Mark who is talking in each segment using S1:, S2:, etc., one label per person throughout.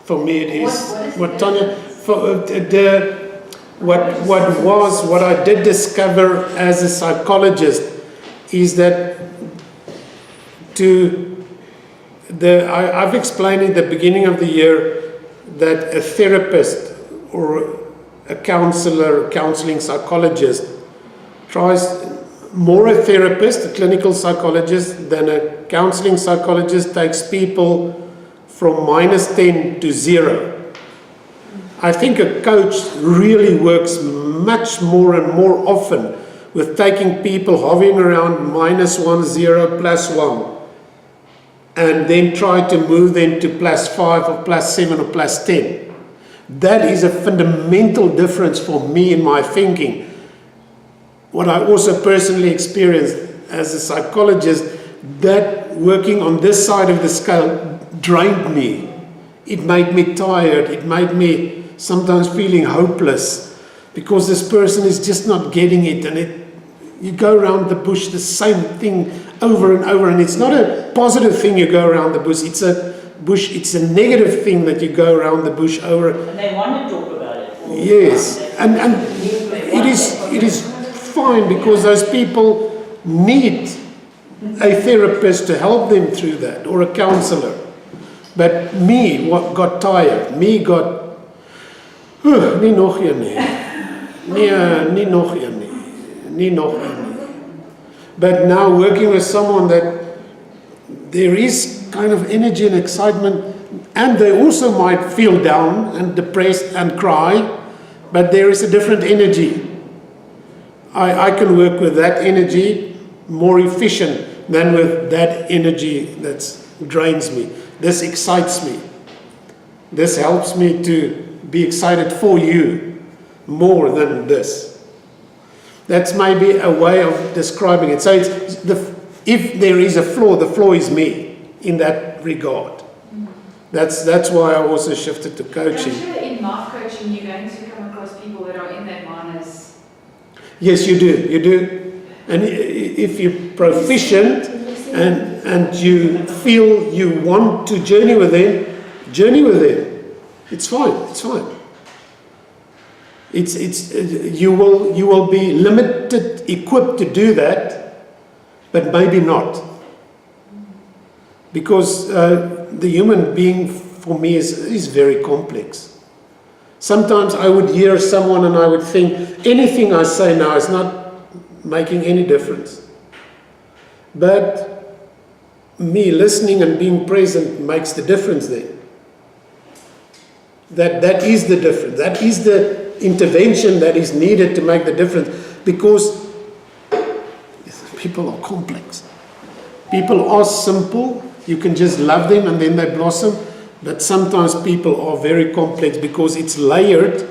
S1: For me, it is.
S2: What
S1: Tanya, what I did discover as a psychologist is that I've explained in the beginning of the year that a therapist or a counseling psychologist more a therapist, a clinical psychologist, than a counseling psychologist takes people from -10 to 0. I think a coach really works much more and more often with taking people hovering around -1, 0, +1, and then try to move them to +5 or +7 or +10. That is a fundamental difference for me in my thinking. What I also personally experienced as a psychologist, that working on this side of the scale drained me. It made me tired. It made me sometimes feeling hopeless because this person is just not getting it, and you go around the bush, the same thing over and over, and it's not a positive thing you go around the bush. It's a negative thing that you go around the bush over.
S3: And they want to talk about it.
S1: Yes, and it is fine because those people need a therapist to help them through that, or a counselor. But me, what got tired, nie nog een nie. Nie nog een nie. Nie nog een nie. But now working with someone that there is kind of energy and excitement, and they also might feel down and depressed and cry, but there is a different energy. I can work with that energy more efficient than with that energy that drains me. This excites me. This helps me to be excited for you more than this. That's maybe a way of describing it. So if there is a flaw, the flaw is me in that regard. That's why I also shifted to coaching.
S2: I'm sure in life coaching you're going to come across people that are in that minus.
S1: Yes, you do. And if you're proficient and you feel you want to journey with them. It's fine. You will be limited, equipped to do that, but maybe not. Because the human being for me is very complex. Sometimes I would hear someone and I would think, anything I say now is not making any difference. But me listening and being present makes the difference there. That is the difference. That is the intervention that is needed to make the difference, because people are complex. People are simple. You can just love them and then they blossom. But sometimes people are very complex because it's layered,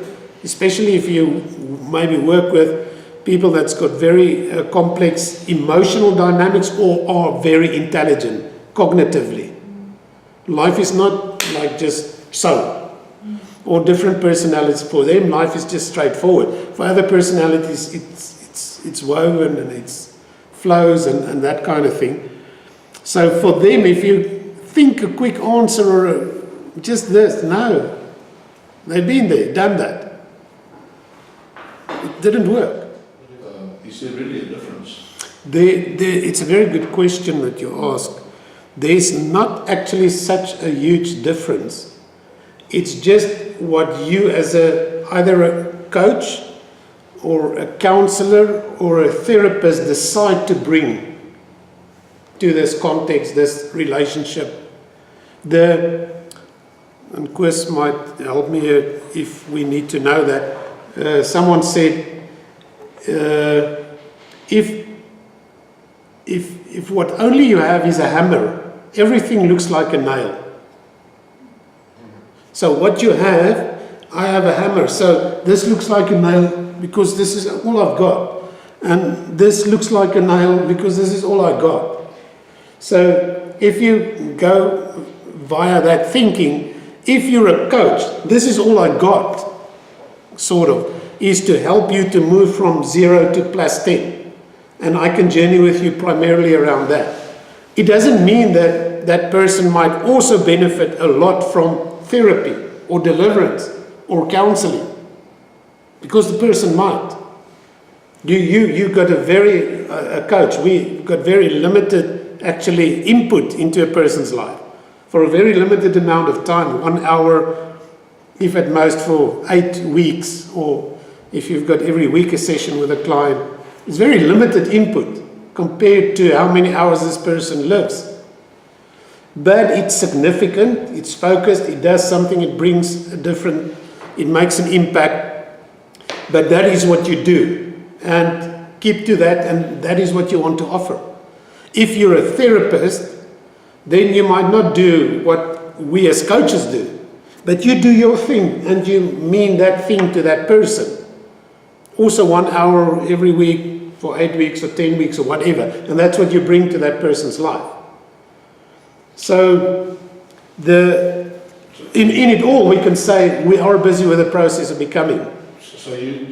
S1: especially if you maybe work with people that's got very complex emotional dynamics or are very intelligent cognitively. Life is not like just so. Or different personalities. For them, life is just straightforward. For other personalities, it's woven and it flows and that kind of thing. So for them, if you think a quick answer or just this, no. They've been there, done that. It didn't work.
S4: Is there really a difference?
S1: It's a very good question that you ask. There's not actually such a huge difference. It's just what you as either a coach or a counselor or a therapist decide to bring to this context, this relationship. And Chris might help me here if we need to know that. Someone said, if what only you have is a hammer, everything looks like a nail. So what you have, I have a hammer, so this looks like a nail because this is all I've got. And this looks like a nail because this is all I got. So if you go via that thinking, if you're a coach, this is all I got, sort of, is to help you to move from 0 to +10. And I can journey with you primarily around that. It doesn't mean that that person might also benefit a lot from therapy or deliverance or counseling, because the person might. You got a coach. We got very limited actually input into a person's life for a very limited amount of time, 1 hour, if at most for 8 weeks, or if you've got every week a session with a client. It's very limited input compared to how many hours this person lives. But it's significant, it's focused, it does something, it brings a different, it makes an impact. But that is what you do, and keep to that, and that is what you want to offer. If you're a therapist, then you might not do what we as coaches do, but you do your thing, and you mean that thing to that person. Also 1 hour every week for 8 weeks or 10 weeks or whatever, and that's what you bring to that person's life. So in it all, we can say we are busy with the process of becoming.
S4: So you